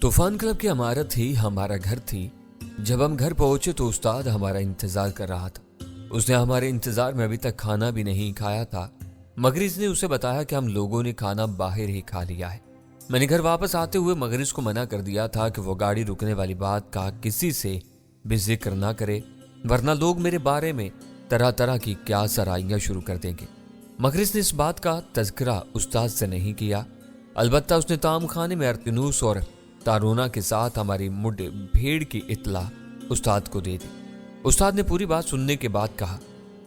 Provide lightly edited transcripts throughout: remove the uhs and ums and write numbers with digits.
तूफान क्लब की इमारत ही हमारा घर थी। जब हम घर पहुंचे तो उस्ताद हमारा इंतजार कर रहा था। उसने हमारे इंतजार में अभी तक खाना भी नहीं खाया था। मगरिस ने उसे बताया कि हम लोगों ने खाना बाहर ही खा लिया है। मैंने घर वापस आते हुए मगरिस को मना कर दिया था कि वो गाड़ी रुकने वाली बात का किसी से भी जिक्र ना करे, वरना लोग मेरे बारे में तरह तरह की क्या सराहियां शुरू कर देंगे। मगरिस ने इस बात का तज़किरा उस्ताद से नहीं किया। अलबत्ता उसने ताम खाने में अर्तनूस और तारूना के साथ हमारी मुड भीड़ की इत्तला उस्ताद को दे दी। उस्ताद ने पूरी बात सुनने के बाद कहा,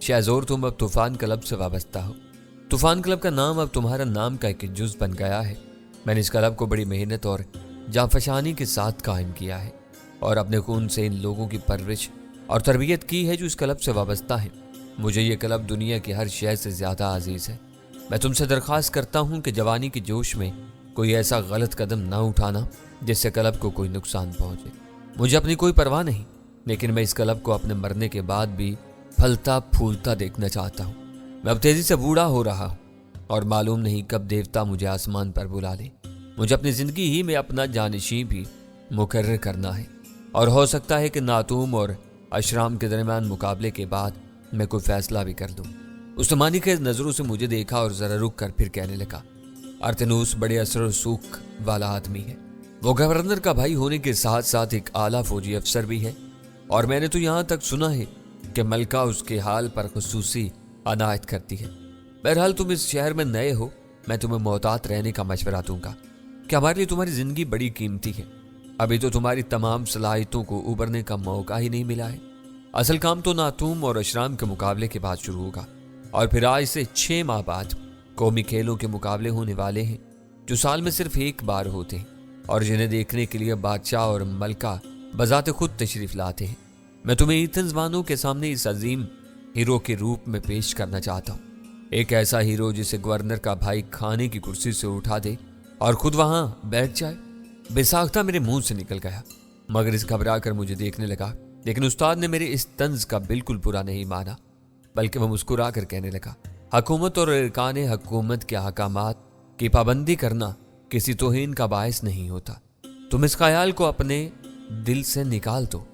शहजोर तुम अब तूफान क्लब से वाबस्ता हो। तूफान क्लब का नाम अब तुम्हारा नाम का एक जुज बन गया है। मैंने इस क्लब को बड़ी मेहनत और जाफशानी के साथ कायम किया है और अपने खून से इन लोगों की परवरिश और तरबियत की है जो इस क्लब से वाबस्ता है। मुझे ये क्लब दुनिया की हर शय से ज़्यादा अजीज़ है। मैं तुमसे दरख्वास्त करता हूँ कि जवानी के जोश में कोई ऐसा गलत कदम ना उठाना जिससे क्लब को कोई नुकसान पहुँचे। मुझे अपनी कोई परवाह नहीं, लेकिन मैं इस क्लब को अपने मरने के बाद भी फलता फूलता देखना चाहता हूँ। मैं अब तेज़ी से बूढ़ा हो रहा हूँ और मालूम नहीं कब देवता मुझे आसमान पर बुला ले। मुझे अपनी ज़िंदगी ही में अपना जानशी भी मुकर्रर करना है और हो सकता है कि नातूम और अशराम के दरमियान मुकाबले के बाद मैं कोई फैसला भी कर दूँ। उसने मानी के नज़रों से मुझे देखा और ज़रा रुक कर फिर कहने लगा, अर्तनूस बड़े असर सूख वाला आदमी है। वो गवर्नर का भाई होने के साथ साथ एक आला फौजी अफसर भी है और मैंने तो यहाँ तक सुना है कि मलका उसके हाल पर खुसूसी अनायत करती है। बहरहाल तुम इस शहर में नए हो, मैं तुम्हें मोहतात रहने का मशवरा दूंगा कि हमारे लिए तुम्हारी ज़िंदगी बड़ी कीमती है। अभी तो तुम्हारी तमाम सलाहियतों को उभरने का मौका ही नहीं मिला है। असल काम तो नातूम और अशराम के मुकाबले के बाद शुरू होगा और फिर आज से 6 माह बाद कौमी खेलों के मुकाबले होने वाले हैं जो साल में सिर्फ एक बार होते हैं और जिन्हें देखने के लिए बादशाह और मलका बजाते खुद तशरीफ लाते हैं। मैं तुम्हें एथेंस वालों के सामने इस अजीम हीरो के रूप में पेश करना चाहता हूँ। एक ऐसा हीरो जिसे गवर्नर का भाई खाने की कुर्सी से उठा दे और खुद वहां बैठ जाए। बेसाख्ता मेरे मुंह से निकल गया। मगरिस घबरा कर मुझे देखने लगा, लेकिन उस्ताद ने मेरे इस तंज का बिल्कुल बुरा नहीं माना, बल्कि वह मुस्कुरा कर कहने लगा, हुकूमत और अरकान हुकूमत के अहकामात की पाबंदी करना किसी तौहीन का बायस नहीं होता। तुम इस ख्याल को अपने दिल से निकाल दो।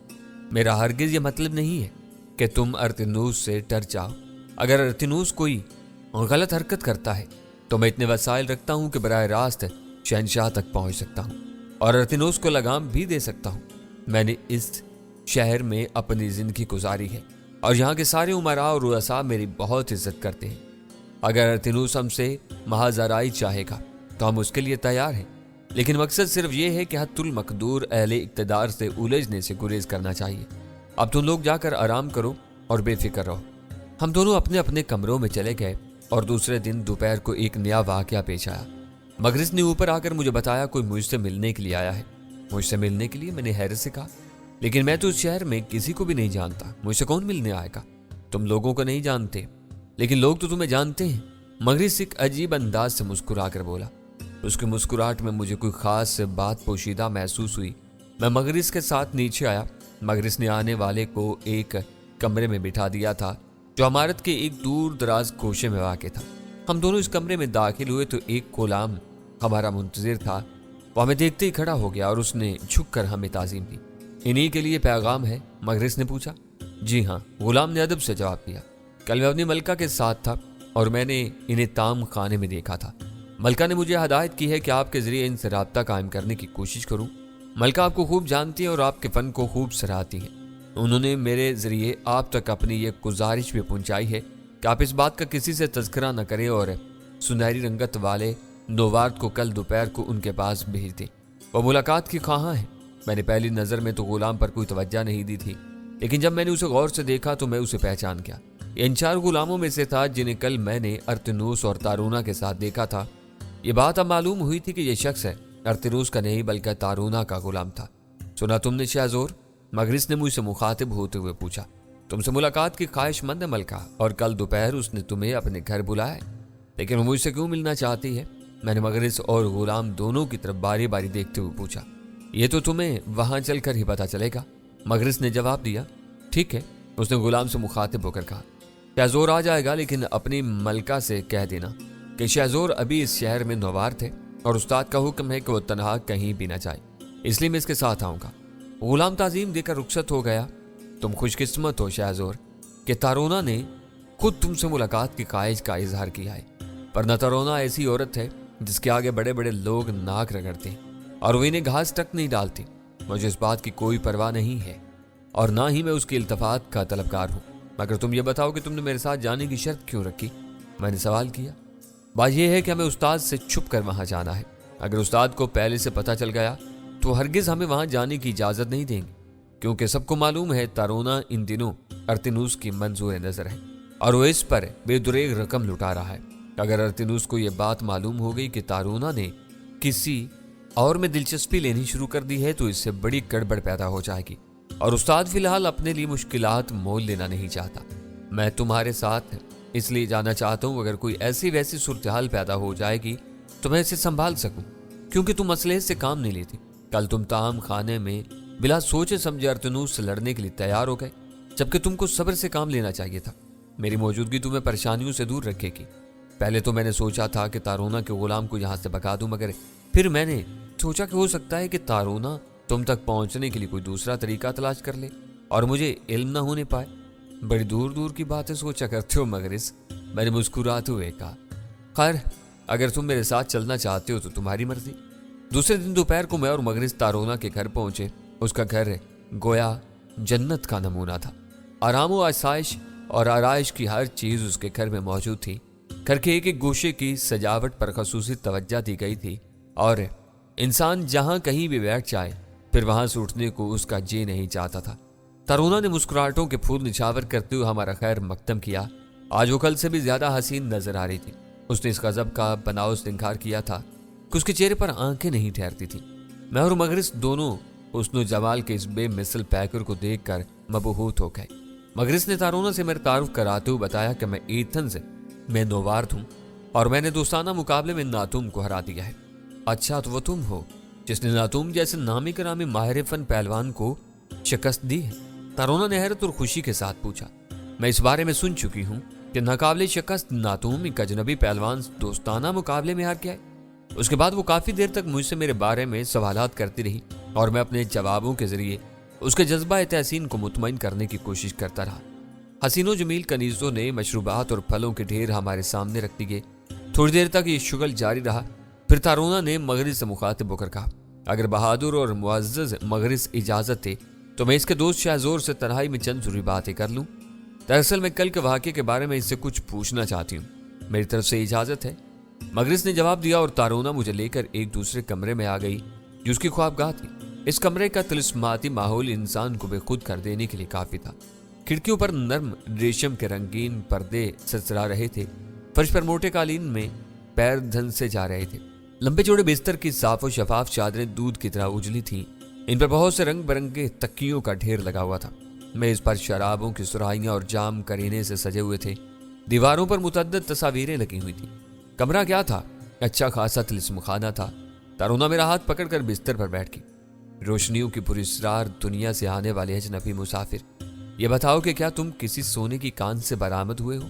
मेरा हरगिज ये मतलब नहीं है कि तुम अर्तनूस से डर जाओ। अगर अर्तनूस कोई गलत हरकत करता है तो मैं इतने वसाइल रखता हूँ कि बराह रास्त शहनशाह तक पहुँच सकता हूँ और अर्तनूस को लगाम भी दे सकता हूँ। मैंने इस शहर में अपनी ज़िंदगी गुजारी है और यहाँ के सारे उमरा और रुअसा मेरी बहुत इज्जत करते हैं। अगर अर्तनूस हमसे महाजराई चाहेगा तो हम उसके लिए तैयार हैं, लेकिन मकसद सिर्फ ये है कि हत्तुल मकदूर अहले इक़्तिदार से उलझने से गुरेज करना चाहिए। अब तुम लोग जाकर आराम करो और बेफिक्र रहो। हम दोनों अपने अपने कमरों में चले गए और दूसरे दिन दोपहर को एक नया वाक़या पेश आया। मगरिस ने ऊपर आकर मुझे बताया कोई मुझसे मिलने के लिए आया है। मुझसे मिलने के लिए? मैंने हैरत से कहा, लेकिन मैं तो उस शहर में किसी को भी नहीं जानता, मुझसे कौन मिलने आएगा? तुम लोगों को नहीं जानते, लेकिन लोग तो तुम्हें जानते हैं। मगरिस एक अजीब अंदाज से मुस्कुरा कर बोला। उसकी मुस्कुराहट में मुझे कोई खास बात पोशीदा महसूस हुई। मैं मगरिस के साथ नीचे आया। मगरिस ने आने वाले को एक कमरे में बिठा दिया था जो इमारत के एक दूर दराज कोशे में वाक़ था। हम दोनों इस कमरे में दाखिल हुए तो एक गुलाम हमारा मुंतजिर था। वो हमें देखते ही खड़ा हो गया और उसने झुक कर हमें ताज़ीम दी। इन्हीं के लिए पैगाम है? मगरिस ने पूछा। जी हाँ, गुलाम ने अदब से जवाब दिया। कल मैं अपनी मलका के साथ था और मैंने इन्हें ताम खाने में देखा था। मलका ने मुझे हदायत की है कि आपके ज़रिए इनसे राब्ता कायम करने की कोशिश करूं। मलका आपको खूब जानती है और आपके फ़न को खूब सराहती है। उन्होंने मेरे ज़रिए आप तक अपनी ये गुजारिश भी पहुंचाई है कि आप इस बात का किसी से तज़किरा न करें और सुनहरी रंगत वाले नोवार्ड को कल दोपहर को उनके पास भेज दें। वो मुलाकात की ख्वाहां है। मैंने पहली नज़र में तो गुलाम पर कोई तवज्जो नहीं दी थी, लेकिन जब मैंने उसे गौर से देखा तो मैं उसे पहचान गया। इन 4 गुलामों में से था जिन्हें कल मैंने अर्तनूस और तारूना के साथ देखा था। ये बात अब मालूम हुई थी कि यह शख्स है अर्तनूस का नहीं बल्कि तारूना का गुलाम था। सुना तुमने शहजोर? मगरिस ने मुझसे मुखातिब होते हुए पूछा। तुमसे मुलाकात की ख्वाहिशमंद है मलका और कल दोपहर उसने तुम्हें अपने घर बुलाया है, लेकिन वो मुझसे क्यों मिलना चाहती है? मैंने मगरिस और गुलाम दोनों की तरफ बारी बारी देखते हुए पूछा। ये तो तुम्हें वहां चलकर ही पता चलेगा, मगरिस ने जवाब दिया। ठीक है, उसने गुलाम से मुखातिब होकर कहा। शहजोर आ जाएगा, लेकिन अपनी मलका से कह देना कि शहजोर अभी इस शहर में नवार थे और उस्ताद का हुक्म है कि वो तनहा कहीं भी ना जाए। इसलिए मैं इसके साथ आऊंगा। गुलाम ताजीम देकर रुखसत हो गया। तुम खुशकिस्मत हो शाहजोर कि तारोना ने खुद तुमसे मुलाकात की ख्वाहिश का इजहार किया है, वरना तारोना ऐसी औरत है जिसके आगे बड़े बड़े लोग नाक रगड़ते हैं और वो इन्हें घास तक नहीं डालती। मुझे इस बात की कोई परवाह नहीं है और ना ही मैं उसकी इल्तफात का तलबकार हूँ, मगर तुम ये बताओ कि तुमने मेरे साथ जाने की शर्त क्यों रखी। मैंने सवाल किया। बात यह है कि हमें उस्ताद से छुप कर वहाँ जाना है। अगर उस्ताद को पहले से पता चल गया तो हरगिज हमें वहाँ जाने की इजाज़त नहीं देंगे, क्योंकि सबको मालूम है तारोना इन दिनों अर्तिनूस की मंजूर नज़र है और वो इस पर बेदुरेग रकम लुटा रहा है। अगर अर्तिनूस को ये बात मालूम हो गई कि तारोना ने किसी और में दिलचस्पी लेनी शुरू कर दी है तो इससे बड़ी गड़बड़ पैदा हो जाएगी और उस्ताद फिलहाल अपने लिए मुश्किलात मोल लेना नहीं चाहता। मैं तुम्हारे साथ इसलिए जाना चाहता हूँ, अगर कोई ऐसी वैसी सूरत-हाल पैदा हो जाएगी तो मैं इसे संभाल सकूं, क्योंकि तुम मसले से काम नहीं लेती। कल तुम ताम खाने में बिला सोचे समझे अर्तनूस से लड़ने के लिए तैयार हो गए, जबकि तुमको सब्र से काम लेना चाहिए था। मेरी मौजूदगी तुम्हें परेशानियों से दूर रखेगी। पहले तो मैंने सोचा था कि तारोना के गुलाम को यहाँ से भगा दूं, मगर फिर मैंने सोचा कि हो सकता है कि तारोना तुम तक पहुँचने के लिए कोई दूसरा तरीका तलाश कर ले और मुझे इल्म न होने पाए। बड़ी दूर दूर की बातें सोचा करते हो मगरिस, मैंने मुस्कुराते हुए कहा। खैर, अगर तुम मेरे साथ चलना चाहते हो तो तुम्हारी मर्जी। दूसरे दिन दोपहर को मैं और मगरिस तारोना के घर पहुंचे। उसका घर गोया जन्नत का नमूना था। आराम व आसाइश और आराइश की हर चीज उसके घर में मौजूद थी। घर के एक एक गोशे की सजावट पर खसूसी तवज्जो दी गई थी और इंसान जहां कहीं भी बैठ जाए फिर वहां से उठने को उसका जी नहीं चाहता था। तारोना ने मुस्कुराहटों के फूल निछावर करते हुए हमारा खैर मकदम किया। आज वो कल से भी ज्यादा हसीन नजर आ रही थी। उसने इस गजब का बनाव से इनकार किया था कि उसके चेहरे पर आंखें नहीं ठहरती थी। मैं और मगरिस दोनों हुस्न जमाल के इस बेमिसल पैकर को देखकर मबहूत हो गए। मगरिस ने तारोना से मेरे तारुफ कराते हुए बताया कि मैं ईथन से मैं नोवार्द हूँ और मैंने दोस्ताना मुकाबले में नातूम को हरा दिया है। अच्छा, तो वो तुम हो जिसने नातूम जैसे नामी करामी माहिर फन पहलवान को शिकस्त दी है? तारोना ने हैरत और खुशी के साथ पूछा। मैं इस बारे में सुन चुकी हूँ कि नाकाबिले शिकस्त नातूम एक अजनबी पहलवान दोस्ताना मुकाबले में हार गया है। उसके बाद वो काफी देर तक मुझसे मेरे बारे में सवालात करती रही और मैं अपने जवाबों के जरिए उसके जज्बा तहसीन को मुतमईन करने की कोशिश करता रहा। हसीनो जमील कनीज़ों ने मशरूबात और फलों के ढेर हमारे सामने रख दिए। थोड़ी देर तक ये शुगल जारी रहा। फिर तारोना ने मगरिस से मुखातिब होकर कहा, अगर बहादुर और मुअज़्ज़ज़ मगरिस इजाजत थे तो मैं इसके दोस्त शाहजोर से तन्हाई में चंद जरूरी बातें कर लूं। दरअसल मैं कल के वाक़े के बारे में इससे कुछ पूछना चाहती हूँ, मेरी तरफ से इजाजत है? मगरिस ने जवाब दिया और तारोना मुझे लेकर एक दूसरे कमरे में आ गई जो उसकी ख्वाबगाह थी। इस कमरे का तिलिस्माती माहौल इंसान को बेखुद कर देने के लिए काफी था। खिड़कियों पर नर्म रेशम के रंगीन पर्दे ससरा रहे थे। फर्श पर मोटे कालीन में पैर धन से जा रहे थे। लंबे चौड़े बिस्तर की साफ और शफाफ चादरें दूध की तरह उजली थी। इन पर बहुत से रंग बिरंगे तकियों का ढेर लगा हुआ था। मेज पर शराबों की सुराहियां और जाम करीने से सजे हुए थे। दीवारों पर मुतअद्दिद तस्वीरें लगी हुई थी। कमरा क्या था? अच्छा खासा तिलिस्म खाना था। तारोना मेरा हाथ पकड़कर बिस्तर पर बैठ गई। रोशनियों की पुरस्रार दुनिया से आने वाले अजनबी मुसाफिर, ये बताओ कि क्या तुम किसी सोने की कान से बरामद हुए हो?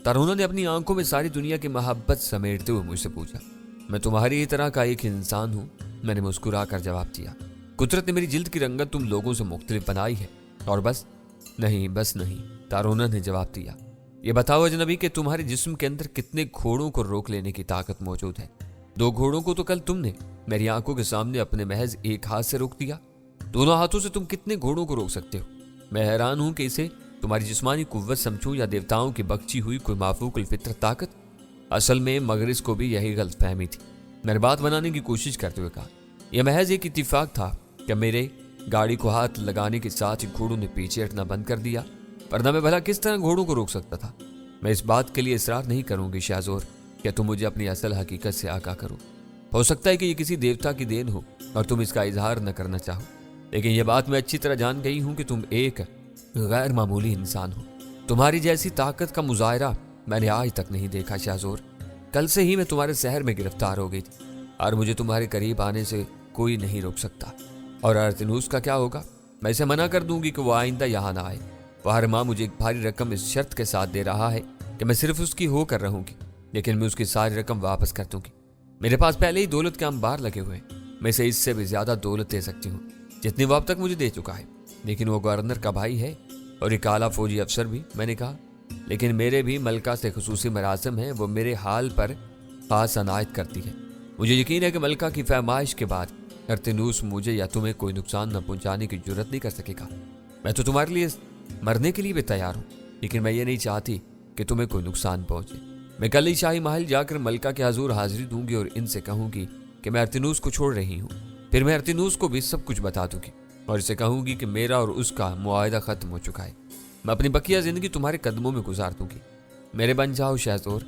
तारोना ने अपनी आंखों में सारी दुनिया की मोहब्बत समेटते हुए मुझसे पूछा। मैं तुम्हारी ही तरह का एक इंसान हूँ, मैंने मुस्कुरा कर जवाब दिया। कुदरत ने मेरी जिल्द की रंगत तुम लोगों से मुख्तलिफ बनाई है और बस नहीं, बस नहीं, तारोना ने जवाब दिया। ये बताओ अजनबी कि तुम्हारे जिस्म के अंदर कितने घोड़ों को रोक लेने की ताकत मौजूद है? 2 घोड़ों को तो कल तुमने मेरी आंखों के सामने अपने महज एक हाथ से रोक दिया। दोनों हाथों से तुम कितने घोड़ों को रोक सकते हो? मैं हैरान हूं कि इसे तुम्हारी जिस्मानी कुव्वत समझूं या देवताओं की बख्शी हुई कोई माफूक फितरत ताकत। असल में मगरिस को भी यही गलतफहमी थी। मैंने बात बनाने की कोशिश करते हुए कहा, यह महज एक इत्तिफाक था कि मेरे गाड़ी को हाथ लगाने के साथ ही घोड़ों ने पीछे हटना बंद कर दिया, वरना मैं भला किस तरह घोड़ों को रोक सकता था? मैं इस बात के लिए इसरार नहीं करूंगी शाहजोर कि तुम मुझे अपनी असल हकीकत से आगाह करो। हो सकता है कि ये किसी देवता की देन हो और तुम इसका इजहार न करना चाहो, लेकिन यह बात मैं अच्छी तरह जान गई हूं कि तुम एक गैर मामूली इंसान हो। तुम्हारी जैसी ताकत का मुजाहरा मैंने आज तक नहीं देखा शाहजोर। कल से ही मैं तुम्हारे शहर में गिरफ्तार हो गई थी और मुझे तुम्हारे करीब आने से कोई नहीं रोक सकता। और अर्तिनूस का क्या होगा? मैं इसे मना कर दूंगी कि वो आइंदा यहाँ ना आए। वह हर माह मुझे एक भारी रकम इस शर्त के साथ दे रहा है कि मैं सिर्फ उसकी होकर रहूंगी, लेकिन मैं उसकी सारी रकम वापस कर दूंगी। मेरे पास पहले ही दौलत के अंबार लगे हुए हैं। میں اسے اس سے بھی زیادہ دولت دے سکتی ہوں جتنی وہ اب تک مجھے دے چکا ہے، لیکن وہ گورنر کا بھائی ہے اور ایک اعلیٰ فوجی افسر بھی۔ میں نے کہا لیکن میرے بھی ملکہ سے خصوصی مراسم ہیں، وہ میرے حال پر خاص عنایت کرتی ہے۔ مجھے یقین ہے کہ ملکہ کی فرمائش کے بعد ارتنوس مجھے یا تمہیں کوئی نقصان نہ پہنچانے کی جرت نہیں کر سکے گا۔ میں تو تمہارے لیے مرنے کے لیے بھی تیار ہوں، لیکن میں یہ نہیں چاہتی کہ تمہیں کوئی نقصان پہنچے۔ میں کل ہی شاہی محل جا کر ملکہ کے حضور حاضری دوں گی اور ان سے کہوں گی کہ میں ارتنوس کو چھوڑ رہی ہوں۔ پھر میں ارتنوس کو بھی سب کچھ بتا دوں گی اور اسے کہوں گی کہ میرا اور اس کا معاہدہ ختم ہو چکا ہے۔ میں اپنی بقیہ زندگی تمہارے قدموں میں گزار دوں گی۔ میرے بن جاؤ شہزور،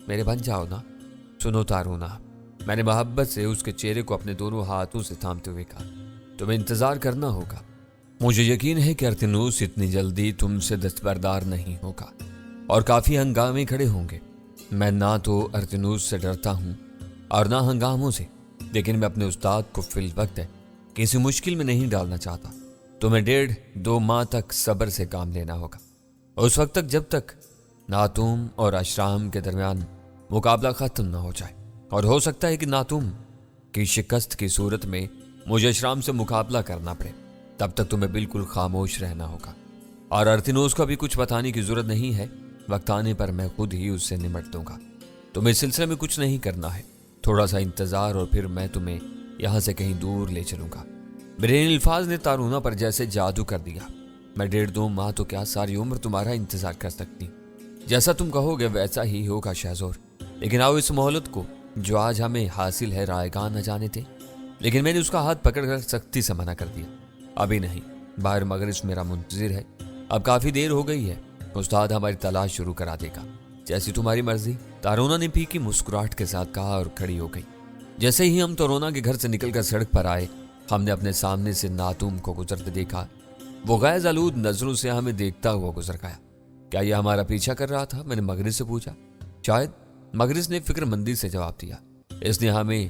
میرے بن جاؤ نا۔ سنو تارونا، میں نے محبت سے اس کے چہرے کو اپنے دونوں ہاتھوں سے تھامتے ہوئے کہا، تمہیں انتظار کرنا ہوگا۔ مجھے یقین ہے کہ ارتنوس اتنی جلدی تم سے دستبردار نہیں ہوگا اور کافی ہنگامے کھڑے ہوں گے۔ میں نہ تو ارتنوس سے ڈرتا ہوں اور نہ ہنگاموں سے، لیکن میں اپنے استاد کو فی الوقت کسی مشکل میں نہیں ڈالنا چاہتا۔ تمہیں 1.5-2 ماہ تک صبر سے کام لینا ہوگا، اس وقت تک جب تک ناتوم اور اشرام کے درمیان مقابلہ ختم نہ ہو جائے، اور ہو سکتا ہے کہ ناتوم کی شکست کی صورت میں مجھے اشرام سے مقابلہ کرنا پڑے۔ تب تک تمہیں بالکل خاموش رہنا ہوگا اور ارتنوس کو بھی کچھ بتانے کی ضرورت نہیں ہے۔ وقت آنے پر میں خود ہی اس سے نمٹ دوں گا۔ تمہیں اس سلسلے میں کچھ نہیں کرنا ہے، تھوڑا سا انتظار اور پھر میں تمہیں یہاں سے کہیں دور لے چلوں گا۔ میرے ان الفاظ نے تارونا پر جیسے جادو کر دیا۔ میں 1.5-2 ماہ تو کیا ساری عمر تمہارا انتظار کر سکتی، جیسا تم کہو گے ویسا ہی ہوگا شہزور۔ لیکن آؤ اس مہلت کو جو آج ہمیں حاصل ہے رائگاں نہ جانے تھے۔ لیکن میں نے اس کا ہاتھ پکڑ کر سختی سے منع کر دیا، ابھی نہیں، باہر مغرب میرا منتظر ہے، اب کافی دیر ہو گئی ہے، استاد ہماری تلاش شروع کرا دے گا۔ جیسی تمہاری مرضی، تارونا نے پھیکی مسکراہٹ کے ساتھ کہا اور کھڑی ہو گئی۔ جیسے ہی ہم تارونا کے گھر سے نکل کر سڑک پر آئے، ہم نے اپنے سامنے سے ناتوم کو گزرتے دیکھا۔ وہ غیظ آلود نظروں سے ہمیں دیکھتا ہوا گزر گیا۔ کیا یہ ہمارا پیچھا کر رہا تھا؟ میں نے مغرب سے پوچھا۔ شاید، مغرب نے فکر مندی سے جواب دیا۔ اس نے ہمیں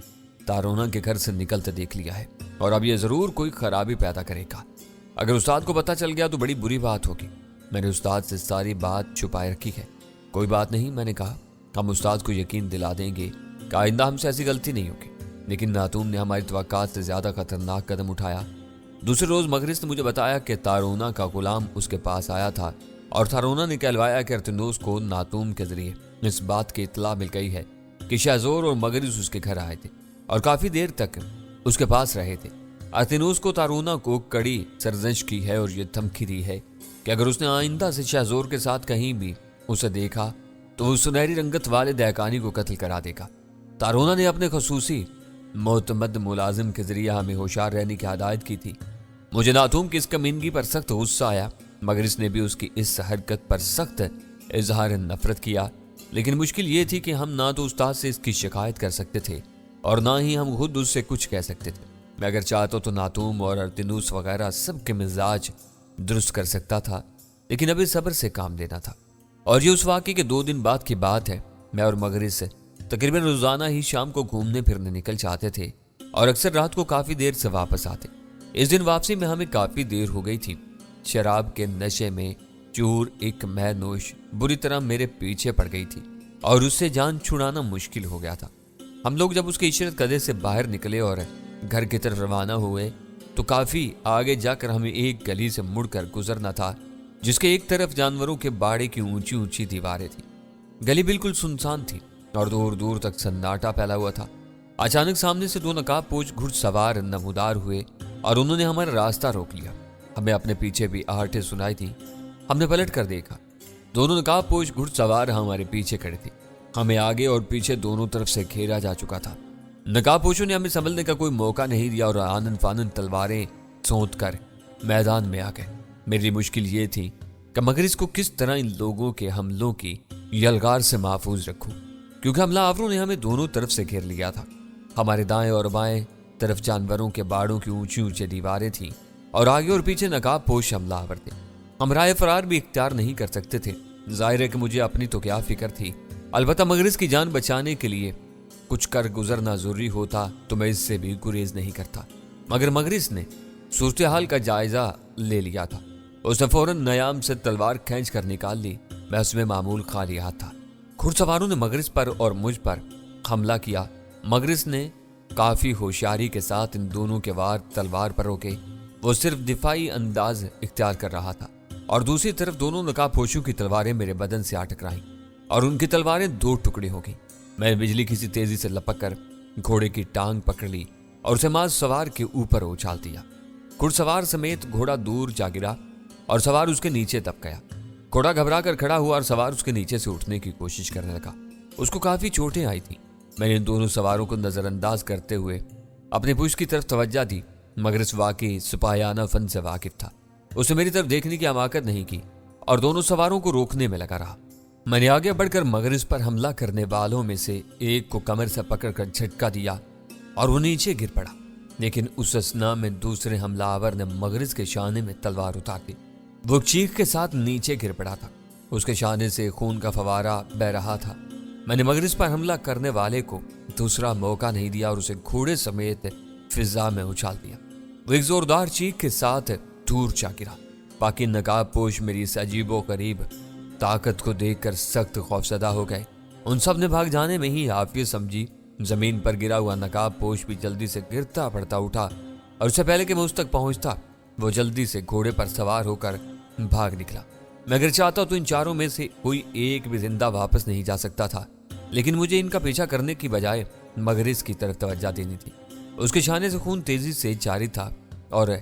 تارونا کے گھر سے نکلتے دیکھ لیا ہے اور اب یہ ضرور کوئی خرابی پیدا کرے گا۔ اگر استاد کو پتہ چل گیا تو بڑی بری بات ہوگی۔ میں نے استاد سے ساری بات چھپائے رکھی ہے۔ کوئی بات نہیں، میں نے کہا، ہم استاد کو یقین دلا دیں گے کہ آئندہ ہم سے ایسی غلطی نہیں ہوگی۔ لیکن ناتوم نے ہماری توقعات سے زیادہ خطرناک قدم اٹھایا۔ دوسرے روز مغرب نے مجھے بتایا کہ تارونا کا غلام اس کے پاس آیا تھا اور تارونا نے کہلوایا کہ ارتنوس کو ناتوم کے ذریعے اس بات کی اطلاع مل گئی ہے کہ شہزور اور مغرب اس کے گھر آئے تھے اور کافی دیر تک اس کے پاس رہے تھے۔ ارتنوس کو تارونا کو کڑی سرزنش کی ہے اور یہ دھمکی دی ہے کہ اگر اس نے آئندہ سے شہزور کے ساتھ کہیں بھی اسے دیکھا تو وہ سنہری رنگت والے دہقانی کو قتل کرا دے گا۔ تارونا نے اپنے خصوصی معتمد ملازم کے ذریعے ہمیں ہوشیار رہنے کی ہدایت کی تھی۔ مجھے ناتوم کی اس کمینگی پر سخت غصہ آیا، مگر اس نے بھی اس کی اس حرکت پر سخت اظہار نفرت کیا۔ لیکن مشکل یہ تھی کہ ہم نہ تو استاد سے اس کی شکایت کر سکتے تھے اور نہ ہی ہم خود اس سے کچھ کہہ سکتے تھے۔ میں اگر چاہتا تو ناتوم اور ارتنوس وغیرہ سب کے مزاج درست کر سکتا تھا، لیکن ابھی صبر سے کام لینا تھا۔ اور یہ اس واقعے کے 2 دن بعد کی بات ہے۔ میں اور مغرب سے تقریباً روزانہ ہی شام کو گھومنے پھرنے نکل جاتے تھے اور اکثر رات کو کافی دیر سے واپس آتے۔ اس دن واپسی میں ہمیں کافی دیر ہو گئی تھی۔ شراب کے نشے میں چور ایک مہ نوش بری طرح میرے پیچھے پڑ گئی تھی اور اس سے جان چھڑانا مشکل ہو گیا تھا۔ ہم لوگ جب اس کے عشرت قدے سے باہر نکلے اور گھر کی طرف روانہ ہوئے تو کافی آگے جا کر ہمیں ایک گلی سے مڑ کر گزرنا تھا جس کے ایک طرف جانوروں کے باڑے کی اونچی اونچی دیواریں تھیں۔ گلی بالکل سنسان تھی اور دور دور تک سناٹا پھیلا ہوا تھا۔ اچانک سامنے سے 2 نقاب پوش گھڑ سوار نمودار ہوئے اور انہوں نے ہمارا راستہ روک لیا۔ ہمیں اپنے پیچھے بھی آہٹیں سنائی تھی۔ ہم نے پلٹ کر دیکھا، دونوں نقاب پوش گھڑ سوار ہمارے پیچھے کھڑے تھے۔ ہمیں آگے اور پیچھے دونوں طرف سے گھیرا جا چکا تھا۔ نقاب پوشوں نے ہمیں سنبھلنے کا کوئی موقع نہیں دیا اور آنن فانن تلواریں سونت کر میدان میں آ گئے۔ میری مشکل یہ تھی کہ مغرب کو کس طرح ان لوگوں کے حملوں کی یلغار سے محفوظ رکھوں، کیونکہ حملہ آوروں نے ہمیں دونوں طرف سے گھیر لیا تھا۔ ہمارے دائیں اور بائیں طرف جانوروں کے باڑوں کی اونچی اونچی دیواریں تھیں اور آگے اور پیچھے نقاب پوش حملہ آور تھے۔ ہم رائے فرار بھی اختیار نہیں کر سکتے تھے۔ ظاہر ہے کہ مجھے اپنی تو کیا فکر تھی، البتہ مغرب کی جان بچانے کے لیے کچھ کر گزرنا ضروری ہوتا تو میں اس سے بھی گریز نہیں کرتا۔ مگر مغرب نے صورتحال کا جائزہ لے لیا تھا۔ اس نے فوراً نیام سے تلوار کھینچ کر نکال لی۔ میں اس میں معمول خالی ہاتھ تھا۔ گھڑ سواروں نے مغرب پر اور مجھ پر حملہ کیا۔ مغرب نے काफी होशियारी के साथ इन दोनों के वार तलवार पर रोके वो सिर्फ दिफाई अंदाज इख्तियार कर रहा था, और दूसरी तरफ दोनों नकाबपोशों की तलवारें मेरे बदन से आ टकराईं और उनकी तलवारें 2 टुकड़े हो गई। मैंने बिजली की सी तेजी से लपक कर घोड़े की टांग पकड़ ली और उसे मां सवार के ऊपर उछाल दिया। घुड़सवार समेत घोड़ा दूर जा गिरा और सवार उसके नीचे दब गया। घोड़ा घबरा कर खड़ा हुआ और सवार उसके नीचे से उठने की कोशिश करने लगा। उसको काफी चोटें आई थी। मैंने इन दोनों सवारों को नजरअंदाज करते हुए अपने पुश की तरफ तवज्जो दी, मगर इस वाकई सिपाहियाना फन से वाकिफ था। उसे मेरी तरफ देखने की हमाकत नहीं की और दोनों सवारों को रोकने में लगा रहा। मैंने आगे बढ़कर मगरिस पर हमला करने वालों में से एक को कमर से पकड़कर झटका दिया और वो नीचे गिर पड़ा, लेकिन उस असना में दूसरे हमलावर ने मगरिस के शाने में तलवार उतार दी। वो चीख के साथ नीचे गिर पड़ा था। उसके शाने से खून का फवारा बह रहा था। मैंने मगरिस पर हमला करने वाले को दूसरा मौका नहीं दिया और उसे घोड़े समेत फिजा में उछाल दिया। वो एक जोरदार चीख के साथ दूर जा गिरा। बाकी नकाबपोश मेरी इस अजीबो गरीब ताकत को देखकर सख्त खौफजदा हो गए। उन सब ने भाग जाने में ही आफियत समझी। जमीन पर गिरा हुआ नकाबपोश भी जल्दी से गिरता पड़ता उठा और उससे पहले कि मैं उस तक पहुंचता वो जल्दी से घोड़े पर सवार होकर भाग निकला। मैं अगर चाहता तो इन चारों में से कोई एक भी जिंदा वापस नहीं जा सकता था, लेकिन मुझे इनका पीछा करने की बजाय मगरिस की तरफ तवज्जो देनी थी। उसके शाने से खून तेजी से जारी था और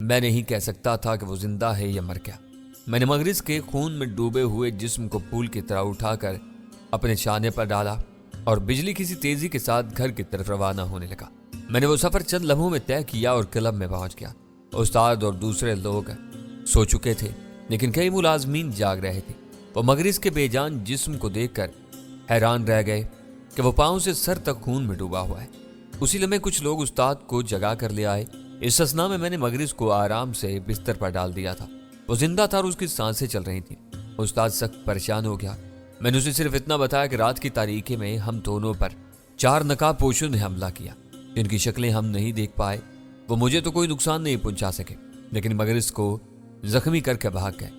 मैं नहीं कह सकता था कि वो जिंदा है या मर गया। मैंने मगरिस के खून में डूबे हुए जिस्म को फूल की तरह उठाकर अपने शाने पर डाला और बिजली किसी तेजी के साथ घर की तरफ रवाना होने लगा। मैंने वो सफर चंद लम्हों में तय किया और क्लब में पहुंच गया। उस्ताद और दूसरे लोग सो चुके थे, लेकिन कई मुलाजमीन जाग रहे थे। वो मगरिस के बेजान जिस्म को देखकर हैरान रह गए कि वो पांव से सर तक खून में डूबा हुआ है। उसी लम्हे कुछ लोग उस्ताद को जगा कर ले आए। इस असना में मैंने मगरिस को आराम से बिस्तर पर डाल दिया था। वो जिंदा था और उसकी सांसें चल रही थी। उस्ताद सख्त परेशान हो गया। मैंने उसे सिर्फ इतना बताया कि रात की तारीकी में हम दोनों पर 4 नकाबपोशों ने हमला किया, जिनकी शक्लें हम नहीं देख पाए। वो मुझे तो कोई नुकसान नहीं पहुंचा सके, लेकिन मगरिस को जख्मी करके भाग गए।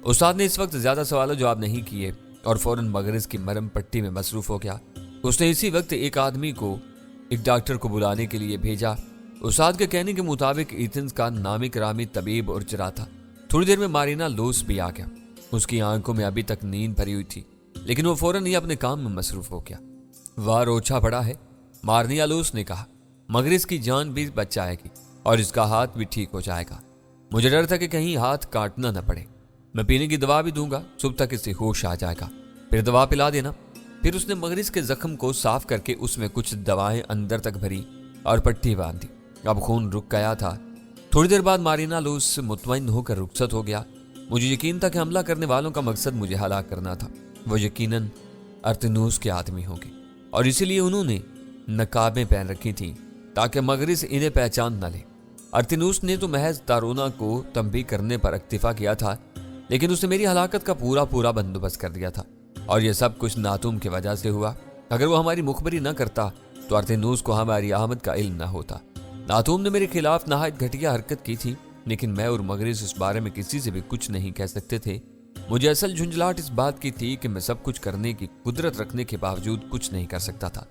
उस्ताद ने इस वक्त ज्यादा सवालों जवाब नहीं किए और फौरन मगरिस की मरहम पट्टी में मसरूफ हो गया। उसने इसी वक्त एक आदमी को एक डॉक्टर को बुलाने के लिए भेजा। उस्ताद के कहने के मुताबिक एथेंस का नामी करामी तबीब और जरा था। थोड़ी देर में मारीना लोस भी आ गया। उसकी आंखों में अभी तक नींद भरी हुई थी, लेकिन वो फौरन ही अपने काम में मसरूफ हो गया। वार ओछा पड़ा है, मारनिया लोस ने कहा। मगरिस की जान भी बच जाएगी और इसका हाथ भी ठीक हो जाएगा। मुझे डर था कि कहीं हाथ काटना न पड़े। मैं पीने की दवा भी दूंगा, सुबह तक इससे होश आ जाएगा, फिर दवा पिला देना। फिर उसने मगरिस के जख्म को साफ करके उसमें कुछ दवाएं अंदर तक भरी और पट्टी बांध दी। अब खून रुक गया था। थोड़ी देर बाद मारीना लोस मुतमईन होकर रुखसत हो गया। मुझे यकीन था कि हमला करने वालों का मकसद मुझे हलाक करना था। वो यकीनन अर्तनूस के आदमी होंगे और इसीलिए उन्होंने नकाबें पहन रखी थी ताकि मगरिस इन्हें पहचान न ले। अर्तनूस ने तो महज तारोना को तंबी करने पर इक्तिफा किया था, लेकिन उसने मेरी हलाकत का पूरा बंदोबस्त कर दिया था और यह सब कुछ नातूम की वजह से हुआ। अगर वो हमारी मुखबरी न करता तो अर्तनूस को हमारी आमद का इल्म न होता। नातूम ने मेरे खिलाफ नहायत घटिया हरकत की थी, लेकिन मैं और मगरिस इस बारे में किसी से भी कुछ नहीं कह सकते थे। मुझे असल झुंझलाहट इस बात की थी कि मैं सब कुछ करने की कुदरत रखने के बावजूद कुछ नहीं कर सकता था।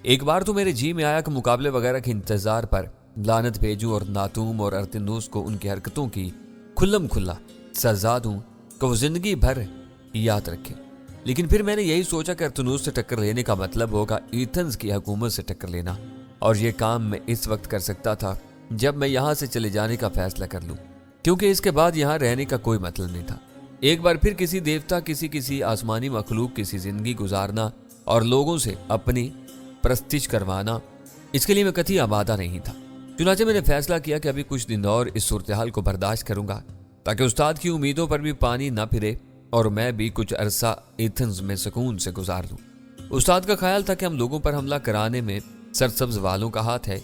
एक बार तो मेरे जी में आया कि मुकाबले वगैरह के इंतजार पर लानत भेजूं और नातूम और अर्तनूस को उनकी हरकतों की खुल्लम खुल्ला सजा दूं कि वो जिंदगी भर याद रखे। लेकिन फिर मैंने यही सोचा कि अर्तनूस से टक्कर लेने का मतलब होगा एथेंस की हुकूमत से टक्कर लेना, और ये काम मैं इस वक्त कर सकता था जब मैं यहाँ से चले जाने का फैसला कर लूं, क्योंकि इसके बाद यहाँ रहने का कोई मतलब नहीं था। एक बार फिर किसी देवता किसी आसमानी मखलूक किसी जिंदगी गुजारना और लोगों से अपनी प्रस्तिश करवाना, इसके लिए मैं कतई आमादा नहीं था। चुनाचे मैंने फैसला किया कि अभी कुछ दिन और इस सूरत हाल को बर्दाश्त करूंगा ताकि उस्ताद की उम्मीदों पर भी पानी ना फिरे और मैं भी कुछ अरसा एथेंस में सुकून से गुजार लूं। उस्ताद का ख्याल था कि हम लोगों पर हमला कराने में सरसब्ज वालों का हाथ है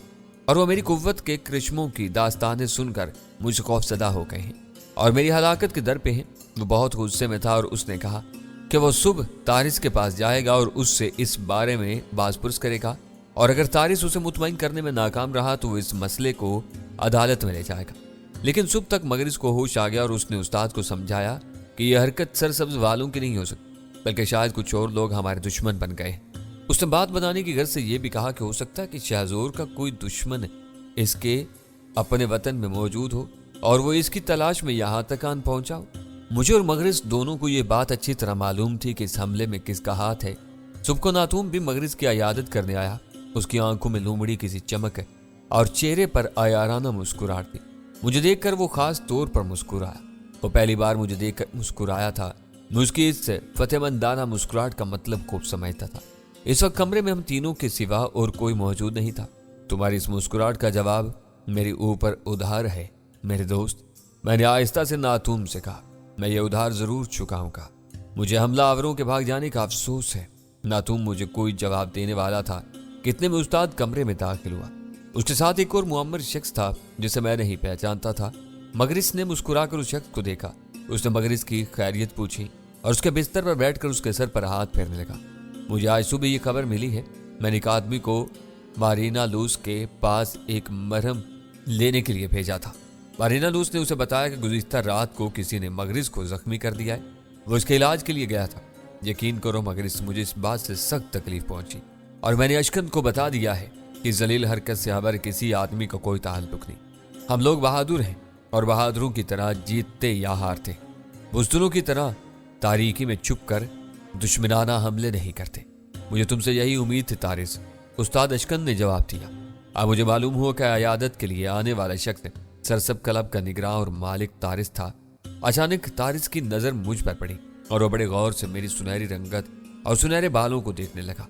और वो मेरी कुव्वत के करिश्मों की दास्तानें सुनकर मुझसे खौफजदा हो गए हैं और मेरी हलाकत के दर पे हैं। वो बहुत गुस्से में था और उसने कहा कि वो सुबह तारिस के पास जाएगा और उससे इस बारे में बाज़पुरस करेगा, और अगर तारिस उसे मुतमईन करने में नाकाम रहा तो वो इस मसले को अदालत में ले जाएगा। लेकिन सुबह तक मगरिस को होश आ गया और उसने उस्ताद को समझाया कि यह हरकत सरसब्ज वालों की नहीं हो सकती, बल्कि शायद कुछ और लोग हमारे दुश्मन बन गए। اس نے بات بنانے کی غرض سے یہ بھی کہا کہ ہو سکتا ہے کہ شہزور کا کوئی دشمن اس کے اپنے وطن میں موجود ہو اور وہ اس کی تلاش میں یہاں تک آن پہنچا ہو۔ مجھے اور مغرض دونوں کو یہ بات اچھی طرح معلوم تھی کہ اس حملے میں کس کا ہاتھ ہے۔ صبح کو ناتوم بھی مغرض کی عیادت کرنے آیا۔ اس کی آنکھوں میں لومڑی کسی چمک ہے اور چہرے پر عیارانہ مسکراہٹ تھی۔ مجھے دیکھ کر وہ خاص طور پر مسکرایا۔ وہ پہلی بار مجھے دیکھ کر مسکرایا تھا۔ میں اس کی اس فتح مندانہ مسکراہٹ کا مطلب خوب سمجھتا تھا۔ اس وقت کمرے میں ہم تینوں کے سوا اور کوئی موجود نہیں تھا۔ تمہاری اس مسکراہٹ کا جواب میرے اوپر ادھار ہے میرے دوست، میں نے آہستہ سے ناتوم سے کہا۔ میں یہ ادھار ضرور چکاؤں گا۔ مجھے حملہ آوروں کے بھاگ جانے کا افسوس ہے۔ ناتوم مجھے کوئی جواب دینے والا تھا کہ اتنے میں استاد کمرے میں داخل ہوا۔ اس کے ساتھ ایک اور معمر شخص تھا جسے میں نہیں پہچانتا تھا۔ مغرض نے مسکرا کر اس شخص کو دیکھا۔ اس نے مغرض کی خیریت پوچھی اور اس کے بستر پر بیٹھ کر اس کے سر پر ہاتھ پھیرنے لگا۔ مجھے آج صبح یہ خبر ملی ہے، میں نے ایک آدمی کو مارینا لوس کے پاس ایک مرہم لینے کے لیے بھیجا تھا۔ مارینا لوس نے اسے بتایا کہ گزشتہ رات کو کسی نے مغرض کو زخمی کر دیا ہے، وہ اس کے علاج کے لیے گیا تھا۔ یقین کرو مغرض، مجھے اس بات سے سخت تکلیف پہنچی اور میں نے اشکند کو بتا دیا ہے کہ ذلیل حرکت سے ہمارے کسی آدمی کا کوئی تعلق نہیں۔ ہم لوگ بہادر ہیں اور بہادروں کی طرح جیتتے یا ہارتے، بزدلوں کی طرح تاریکی میں چھپ کر دشمنانہ حملے نہیں کرتے۔ مجھے تم سے یہی امید تھی طارس، استاد اشکند نے جواب دیا۔ اب مجھے معلوم ہوا کہ عیادت کے لیے آنے والا شخص سرسب کلب کا نگراں اور مالک طارس تھا۔ اچانک طارس کی نظر مجھ پر پڑی اور وہ بڑے غور سے میری سنہری رنگت اور سنہرے بالوں کو دیکھنے لگا۔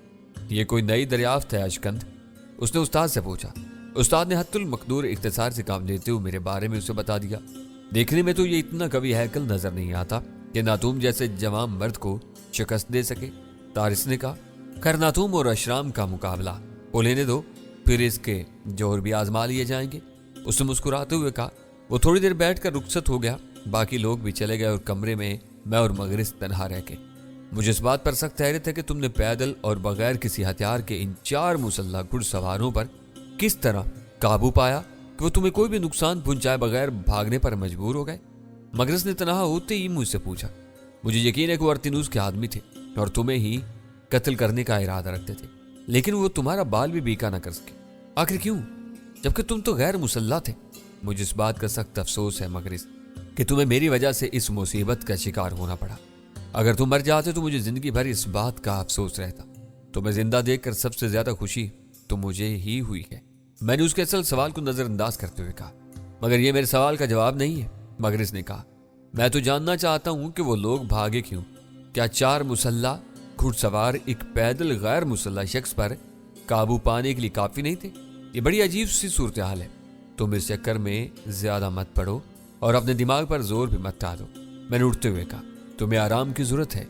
یہ کوئی نئی دریافت ہے اشکند؟ اس نے استاد سے پوچھا۔ استاد نے حت المقدور اختصار سے کام لیتے ہوئے میرے بارے میں اسے بتا دیا۔ دیکھنے میں تو یہ اتنا قوی ہیکل نظر نہیں آتا کہ ناتوم جیسے جوان مرد کو شکست دے سکے۔ طارس نے کہا، خیر ناتوم اور اشرام کا مقابلہ وہ لینے دو، پھر اس کے جوہر بھی آزما لیے جائیں گے۔ اس نے مسکراتے ہوئے کہا۔ وہ تھوڑی دیر بیٹھ کر رخصت ہو گیا۔ باقی لوگ بھی چلے گئے اور کمرے میں اور مغرض تنہا رہ گئے۔ مجھے اس بات پر سخت حیرت ہے کہ تم نے پیدل اور بغیر کسی ہتھیار کے ان 4 مسلح گھڑ سواروں پر کس طرح قابو پایا کہ وہ تمہیں کوئی بھی نقصان پہنچائے بغیر بھاگنے پر مجبور ہو گئے۔ مغرض نے تنہا ہوتے ہی مجھ سے پوچھا۔ مجھے یقین ہے کہ وہ ارتینوس کے آدمی تھے اور تمہیں ہی قتل کرنے کا ارادہ رکھتے تھے، لیکن وہ تمہارا بال بھی بیکا نہ کر سکے۔ آخر کیوں، جبکہ تم تو غیر مسلح تھے؟ مجھے اس بات کا سخت افسوس ہے مغرض کہ تمہیں میری وجہ سے اس مصیبت کا شکار ہونا پڑا۔ اگر تم مر جاتے تو مجھے زندگی بھر اس بات کا افسوس رہتا۔ تمہیں زندہ دیکھ کر سب سے زیادہ خوشی تو مجھے ہی ہوئی ہے۔ میں نے اس کے اصل سوال کو نظر انداز کرتے ہوئے کہا، مگر یہ میرے سوال کا جواب نہیں ہے۔ مغرض نے کہا، میں تو جاننا چاہتا ہوں کہ وہ لوگ بھاگے کیوں؟ کیا 4 مسلح گھڑ سوار ایک پیدل غیر مسلح شخص پر قابو پانے کے لیے کافی نہیں تھے؟ یہ بڑی عجیب سی صورتحال ہے۔ تم اس چکر میں زیادہ مت پڑو اور اپنے دماغ پر زور بھی مت ڈالو۔ میں نے اٹھتے ہوئے کہا، تمہیں آرام کی ضرورت ہے۔